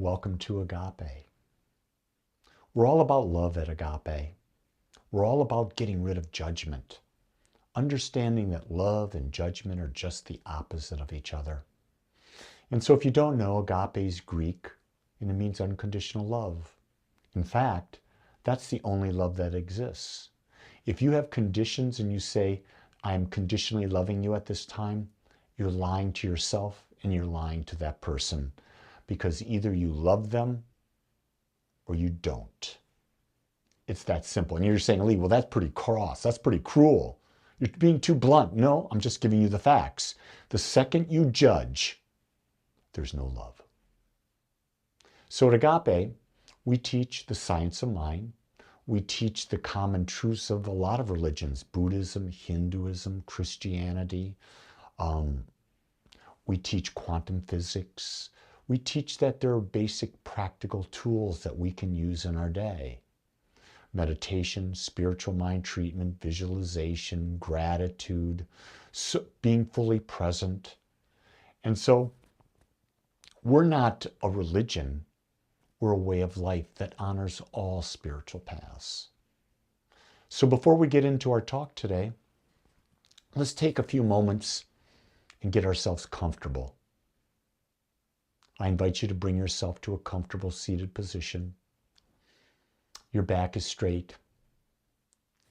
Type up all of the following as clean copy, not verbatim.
Welcome to Agape. We're all about love at Agape. We're all about getting rid of judgment, understanding that love and judgment are just the opposite of each other. And so if you don't know, Agape is Greek and it means unconditional love. In fact, that's the only love that exists. If you have conditions and you say, I am conditionally loving you at this time, you're lying to yourself and you're lying to that person, because either you love them or you don't. It's that simple. And you're saying, Lee, well, that's pretty cross. That's pretty cruel. You're being too blunt. No, I'm just giving you the facts. The second you judge, there's no love. So at Agape, we teach the science of mind. We teach the common truths of a lot of religions, Buddhism, Hinduism, Christianity. We teach quantum physics. We teach that there are basic practical tools that we can use in our day. Meditation, spiritual mind treatment, visualization, gratitude, being fully present. And so we're not a religion. We're a way of life that honors all spiritual paths. So before we get into our talk today, let's take a few moments and get ourselves comfortable. I invite you to bring yourself to a comfortable seated position. Your back is straight,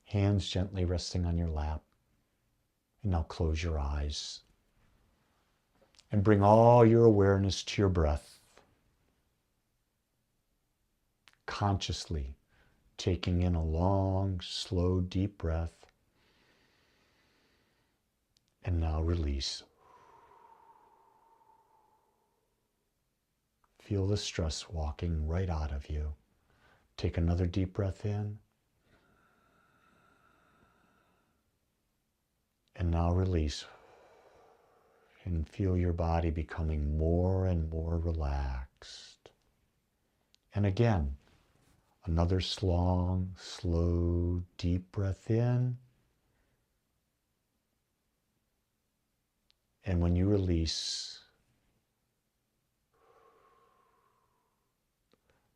hands gently resting on your lap. And now close your eyes and bring all your awareness to your breath, consciously taking in a long, slow, deep breath. And now release. Feel the stress walking right out of you. Take another deep breath in. And now release. And feel your body becoming more and more relaxed. And again, another long, slow, deep breath in. And when you release,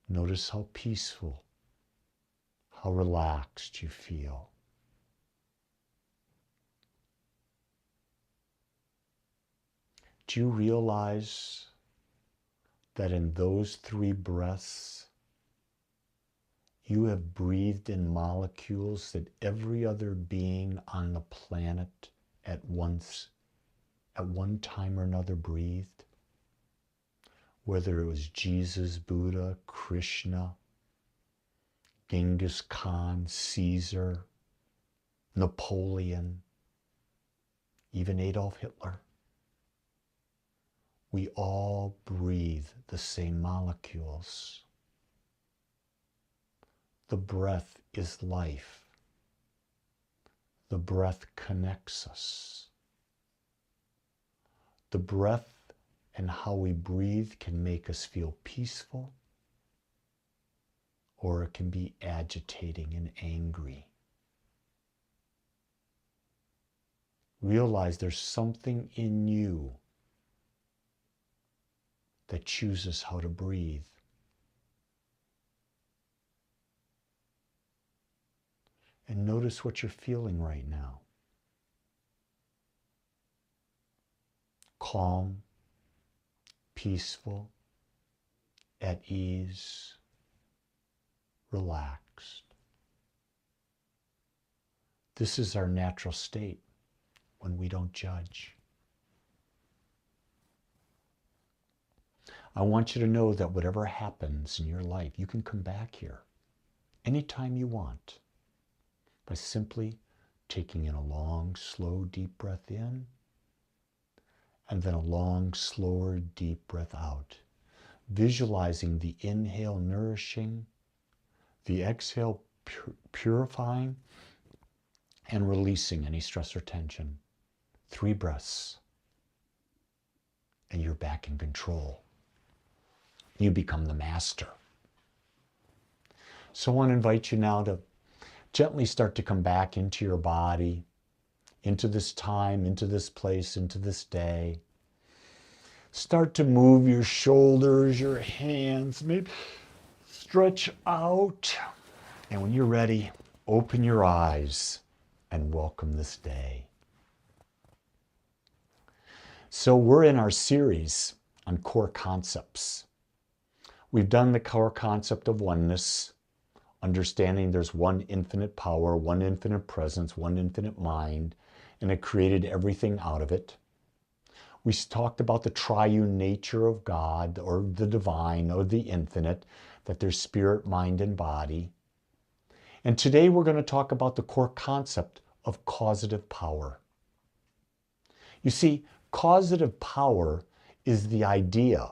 notice how peaceful, how relaxed you feel. Do you realize that in those 3 breaths, you have breathed in molecules that every other being on the planet at one time or another breathed? Whether it was Jesus, Buddha, Krishna, Genghis Khan, Caesar, Napoleon, even Adolf Hitler. We all breathe the same molecules. The breath is life. The breath connects us. The breath and how we breathe can make us feel peaceful, or it can be agitating and angry. Realize there's something in you that chooses how to breathe. And notice what you're feeling right now. Calm, peaceful, at ease, relaxed. This is our natural state when we don't judge. I want you to know that whatever happens in your life, you can come back here anytime you want by simply taking in a long, slow, deep breath in, and then a long, slower, deep breath out. Visualizing the inhale nourishing, the exhale purifying, and releasing any stress or tension. 3 breaths, and you're back in control. You become the master. So I want to invite you now to gently start to come back into your body, into this time, into this place, into this day. Start to move your shoulders, your hands, maybe stretch out. And when you're ready, open your eyes and welcome this day. So we're in our series on core concepts. We've done the core concept of oneness, understanding there's one infinite power, one infinite presence, one infinite mind, and it created everything out of it. We talked about the triune nature of God, or the divine, or the infinite, that there's spirit, mind, and body. And today we're going to talk about the core concept of causative power. You see, causative power is the idea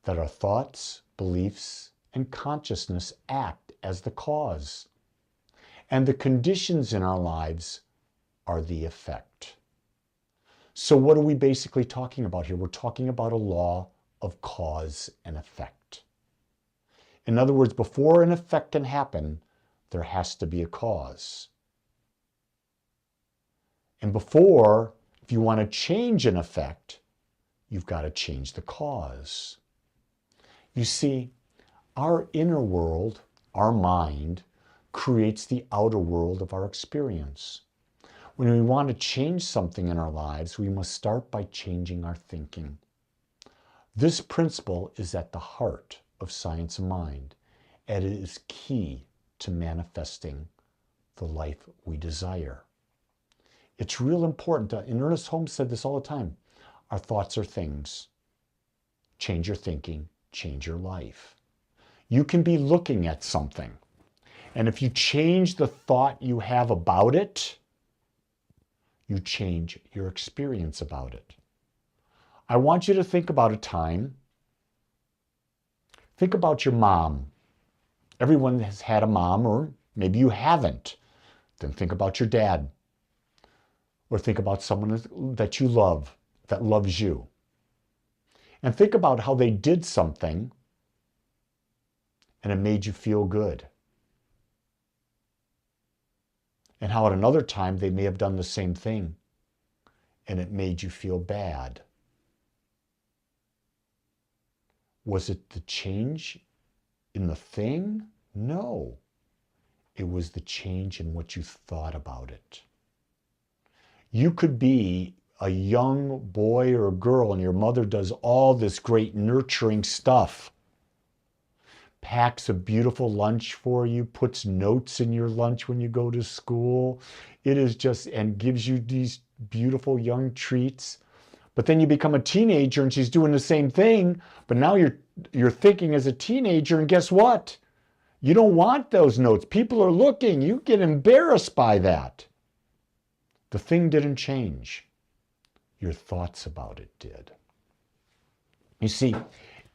that our thoughts, beliefs, and consciousness act as the cause, and the conditions in our lives are the effect. So what are we basically talking about here? We're talking about a law of cause and effect. In other words, before an effect can happen, there has to be a cause. And before, if you want to change an effect, you've got to change the cause. You see, our inner world, our mind, creates the outer world of our experience. When we want to change something in our lives, we must start by changing our thinking. This principle is at the heart of science of mind, and it is key to manifesting the life we desire. It's real important. And Ernest Holmes said this all the time. Our thoughts are things. Change your thinking, change your life. You can be looking at something, and if you change the thought you have about it, you change your experience about it. I want you to think about a time. Think about your mom. Everyone has had a mom, or maybe you haven't. Then think about your dad. Or think about someone that you love, that loves you. And think about how they did something and it made you feel good. And how at another time they may have done the same thing and it made you feel bad. Was it the change in the thing? No. It was the change in what you thought about it. You could be a young boy or a girl and your mother does all this great nurturing stuff. Packs a beautiful lunch for you, puts notes in your lunch when you go to school. It is just, and gives you these beautiful young treats. But then you become a teenager and she's doing the same thing, but now you're thinking as a teenager, and guess what? You don't want those notes. People are looking. You get embarrassed by that. The thing didn't change. Your thoughts about it did. You see,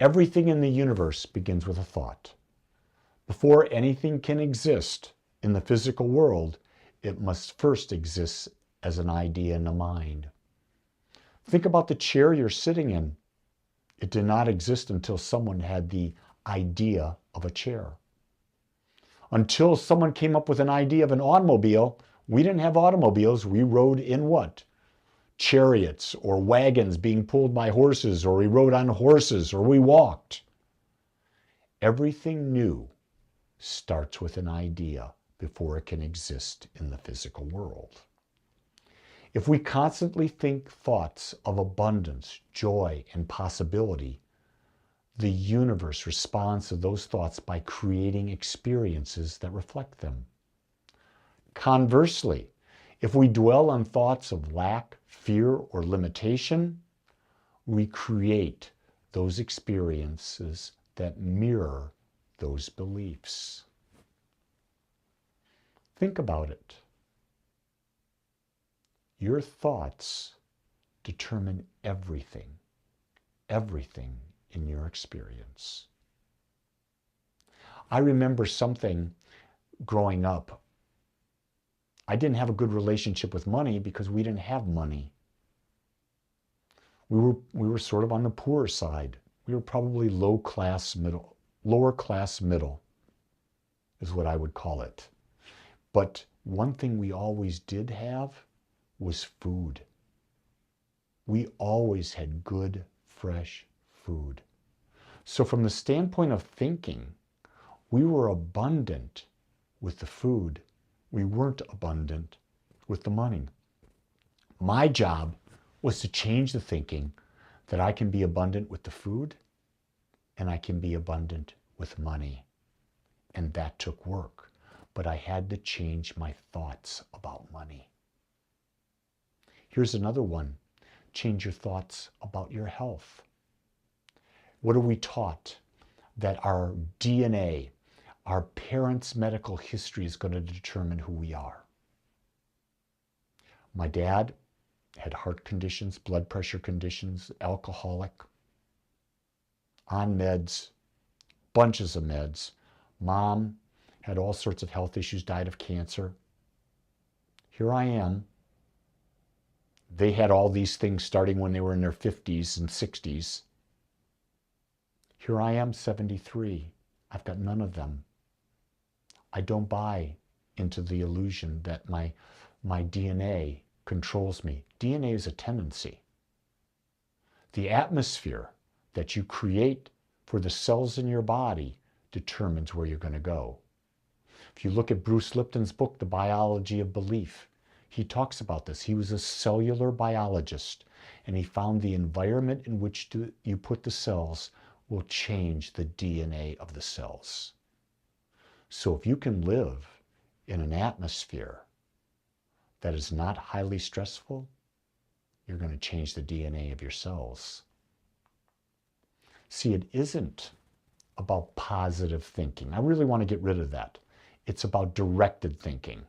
everything in the universe begins with a thought. Before anything can exist in the physical world, it must first exist as an idea in the mind. Think about the chair you're sitting in. It did not exist until someone had the idea of a chair. Until someone came up with an idea of an automobile, we didn't have automobiles. We rode in what? Chariots or wagons being pulled by horses, or we rode on horses, or we walked. Everything new starts with an idea before it can exist in the physical world. If we constantly think thoughts of abundance, joy, and possibility, the universe responds to those thoughts by creating experiences that reflect them. Conversely, if we dwell on thoughts of lack, fear, or limitation, we create those experiences that mirror those beliefs. Think about it. Your thoughts determine everything in your experience. I remember something growing up. I didn't have a good relationship with money because we didn't have money. We were sort of on the poor side. We were probably lower class middle is what I would call it. But one thing we always did have was food. We always had good fresh food. So from the standpoint of thinking, we were abundant with the food. We weren't abundant with the money. My job was to change the thinking that I can be abundant with the food and I can be abundant with money. And that took work. But I had to change my thoughts about money. Here's another one. Change your thoughts about your health. What are we taught? That our DNA, our parents' medical history is going to determine who we are. My dad had heart conditions, blood pressure conditions, alcoholic, on meds, bunches of meds. Mom had all sorts of health issues, died of cancer. Here I am. They had all these things starting when they were in their 50s and 60s. Here I am, 73. I've got none of them. I don't buy into the illusion that my DNA controls me. DNA is a tendency. The atmosphere that you create for the cells in your body determines where you're going to go. If you look at Bruce Lipton's book, The Biology of Belief, he talks about this. He was a cellular biologist, and he found the environment in which you put the cells will change the DNA of the cells. So if you can live in an atmosphere that is not highly stressful, you're going to change the DNA of your cells. See, it isn't about positive thinking. I really want to get rid of that. It's about directed thinking.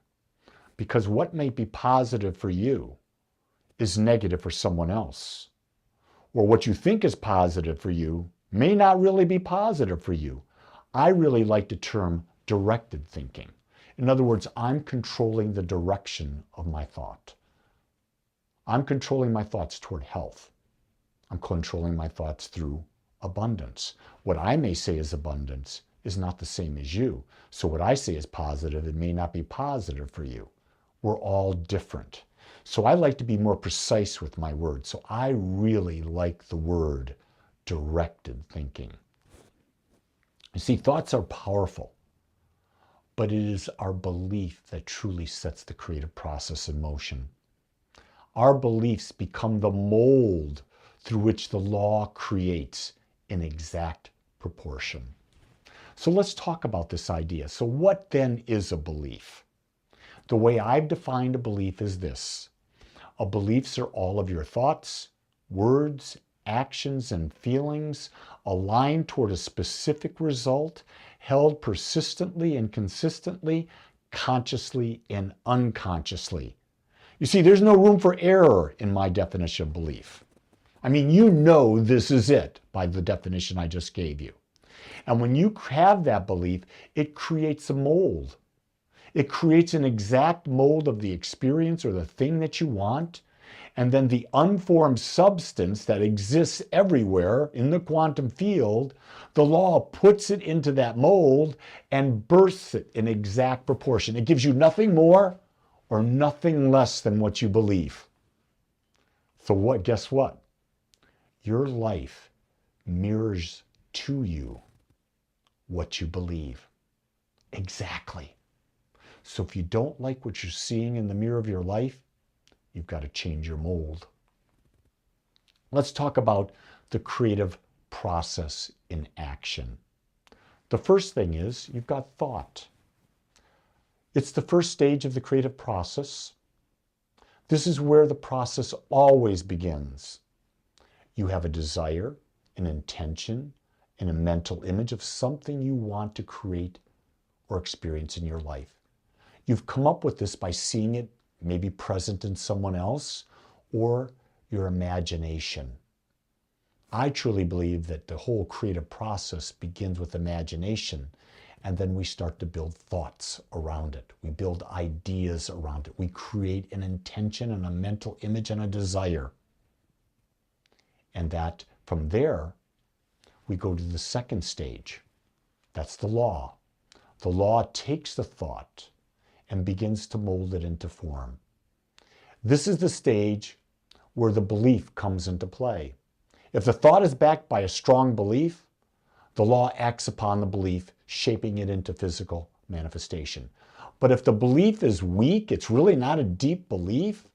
Because what may be positive for you is negative for someone else. Or what you think is positive for you may not really be positive for you. I really like the term directed thinking. In other words, I'm controlling the direction of my thought. I'm controlling my thoughts toward health. I'm controlling my thoughts through abundance. What I may say is abundance is not the same as you. So what I say is positive, it may not be positive for you. We're all different. So I like to be more precise with my words. So I really like the word directed thinking. You see, thoughts are powerful, but it is our belief that truly sets the creative process in motion. Our beliefs become the mold through which the law creates in exact proportion. So let's talk about this idea. So what then is a belief? The way I've defined a belief is this. A beliefs are all of your thoughts, words, actions, and feelings aligned toward a specific result, held persistently and consistently, consciously and unconsciously. You see, there's no room for error in my definition of belief. I mean, you know this is it by the definition I just gave you. And when you have that belief, it creates a mold. It creates an exact mold of the experience or the thing that you want. And then the unformed substance that exists everywhere in the quantum field, the law puts it into that mold and bursts it in exact proportion. It gives you nothing more or nothing less than what you believe. So guess what? Your life mirrors to you what you believe. Exactly. So if you don't like what you're seeing in the mirror of your life, you've got to change your mold. Let's talk about the creative process in action. The first thing is you've got thought. It's the first stage of the creative process. This is where the process always begins. You have a desire, an intention, and a mental image of something you want to create or experience in your life. You've come up with this by seeing it maybe present in someone else or your imagination. I truly believe that the whole creative process begins with imagination, and then we start to build thoughts around it. We build ideas around it. We create an intention and a mental image and a desire. And that from there, we go to the second stage. That's the law. The law takes the thought and begins to mold it into form. This is the stage where the belief comes into play. If the thought is backed by a strong belief, the law acts upon the belief, shaping it into physical manifestation. But if the belief is weak, it's really not a deep belief,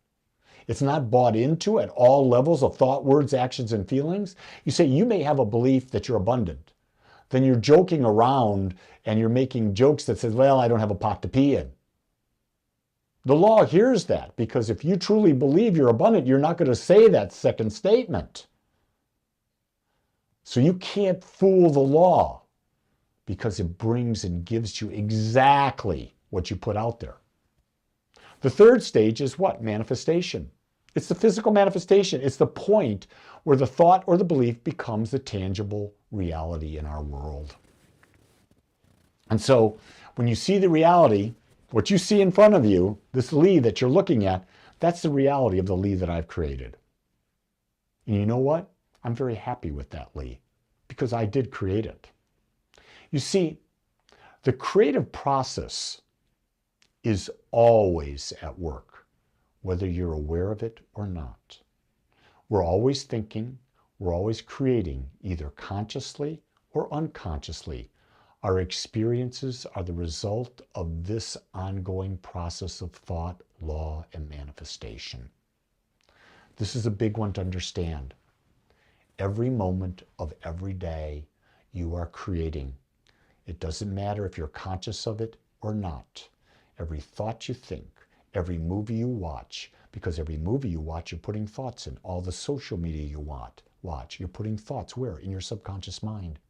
it's not bought into at all levels of thought, words, actions, and feelings. You say you may have a belief that you're abundant. Then you're joking around and you're making jokes that says, well, I don't have a pot to pee in. The law hears that, because if you truly believe you're abundant, you're not going to say that second statement. So you can't fool the law, because it brings and gives you exactly what you put out there. The third stage is what? Manifestation. It's the physical manifestation. It's the point where the thought or the belief becomes the tangible reality in our world. And so when you see the reality, what you see in front of you, this Lee that you're looking at, that's the reality of the Lee that I've created. And you know what? I'm very happy with that Lee, because I did create it. You see, the creative process is always at work, whether you're aware of it or not. We're always thinking, we're always creating, either consciously or unconsciously. Our experiences are the result of this ongoing process of thought, law, and manifestation. This is a big one to understand. Every moment of every day, you are creating. It doesn't matter if you're conscious of it or not. Every thought you think, every movie you watch, because every movie you watch, you're putting thoughts in. All the social media you watch, you're putting thoughts where? In your subconscious mind.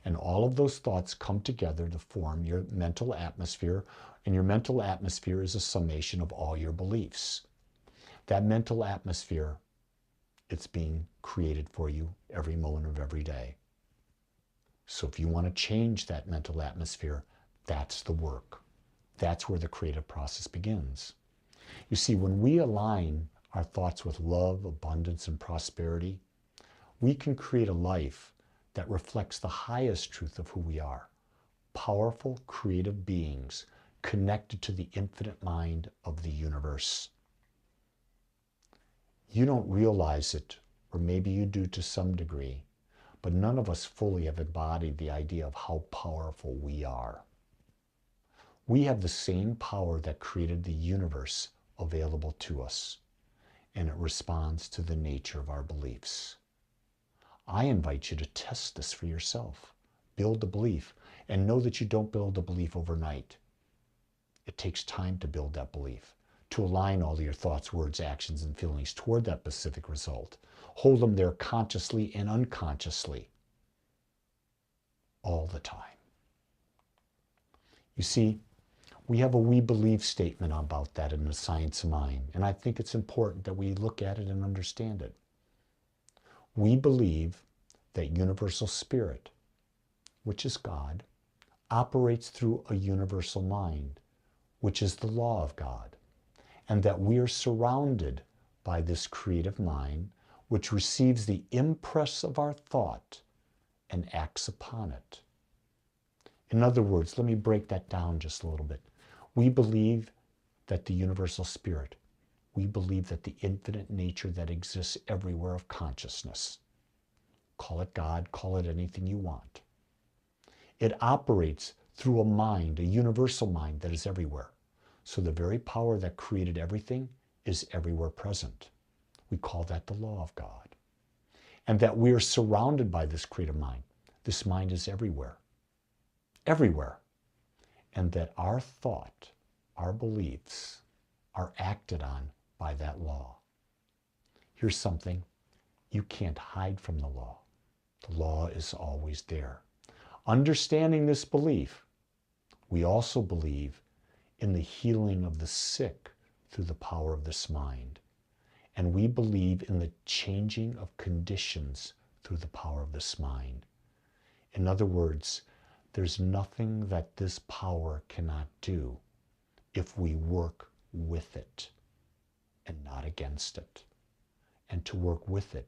And all of those thoughts come together to form your mental atmosphere, and your mental atmosphere is a summation of all your beliefs. That mental atmosphere, it's being created for you every moment of every day. So if you want to change that mental atmosphere, that's the work. That's where the creative process begins. You see, when we align our thoughts with love, abundance, and prosperity, we can create a life that reflects the highest truth of who we are. Powerful, creative beings connected to the infinite mind of the universe. You don't realize it, or maybe you do to some degree, but none of us fully have embodied the idea of how powerful we are. We have the same power that created the universe available to us, and it responds to the nature of our beliefs. I invite you to test this for yourself. Build a belief, and know that you don't build a belief overnight. It takes time to build that belief, to align all your thoughts, words, actions, and feelings toward that specific result. Hold them there consciously and unconsciously, all the time. You see, we have a we believe statement about that in the science of mind, and I think it's important that we look at it and understand it. We believe that universal spirit, which is God, operates through a universal mind, which is the law of God, and that we are surrounded by this creative mind, which receives the impress of our thought and acts upon it. In other words, let me break that down just a little bit. We believe that the universal spirit, we believe that the infinite nature that exists everywhere of consciousness, call it God, call it anything you want, it operates through a mind, a universal mind that is everywhere. So the very power that created everything is everywhere present. We call that the law of God. And that we are surrounded by this creative mind. This mind is everywhere. Everywhere. And that our thought, our beliefs, are acted on by that law. Here's something: you can't hide from the law. The law is always there. Understanding this belief, we also believe in the healing of the sick through the power of this mind. And we believe in the changing of conditions through the power of this mind. In other words, there's nothing that this power cannot do if we work with it and not against it. And to work with it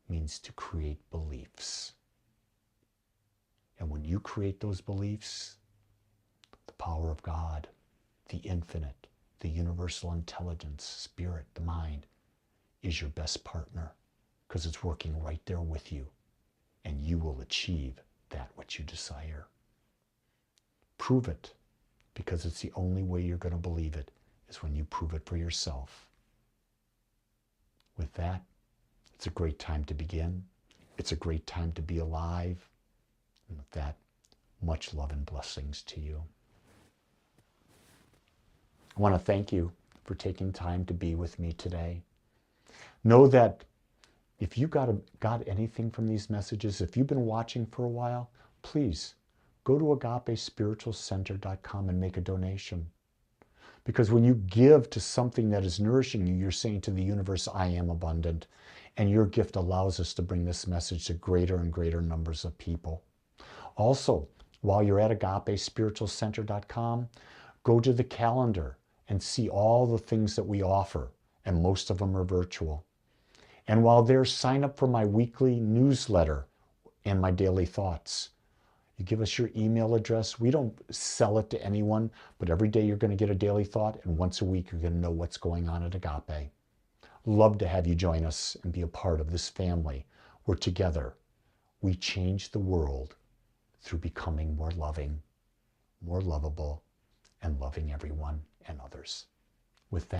means to create beliefs. And when you create those beliefs, the power of God, the infinite, the universal intelligence, spirit, the mind, is your best partner. because it's working right there with you, and you will achieve that which you desire. Prove it, because it's the only way you're going to believe it is when you prove it for yourself. With that, it's a great time to begin. It's a great time to be alive. And with that, much love and blessings to you. I want to thank you for taking time to be with me today. Know that if you got anything from these messages, if you've been watching for a while, please go to agapespiritualcenter.com and make a donation. Because when you give to something that is nourishing you, you're saying to the universe, I am abundant. And your gift allows us to bring this message to greater and greater numbers of people. Also, while you're at agapespiritualcenter.com, go to the calendar and see all the things that we offer. And most of them are virtual. And while there, sign up for my weekly newsletter and my daily thoughts. You give us your email address. We don't sell it to anyone, but every day you're going to get a daily thought, and once a week you're going to know what's going on at Agape. Love to have you join us and be a part of this family where together we change the world through becoming more loving, more lovable, and loving everyone and others. With that,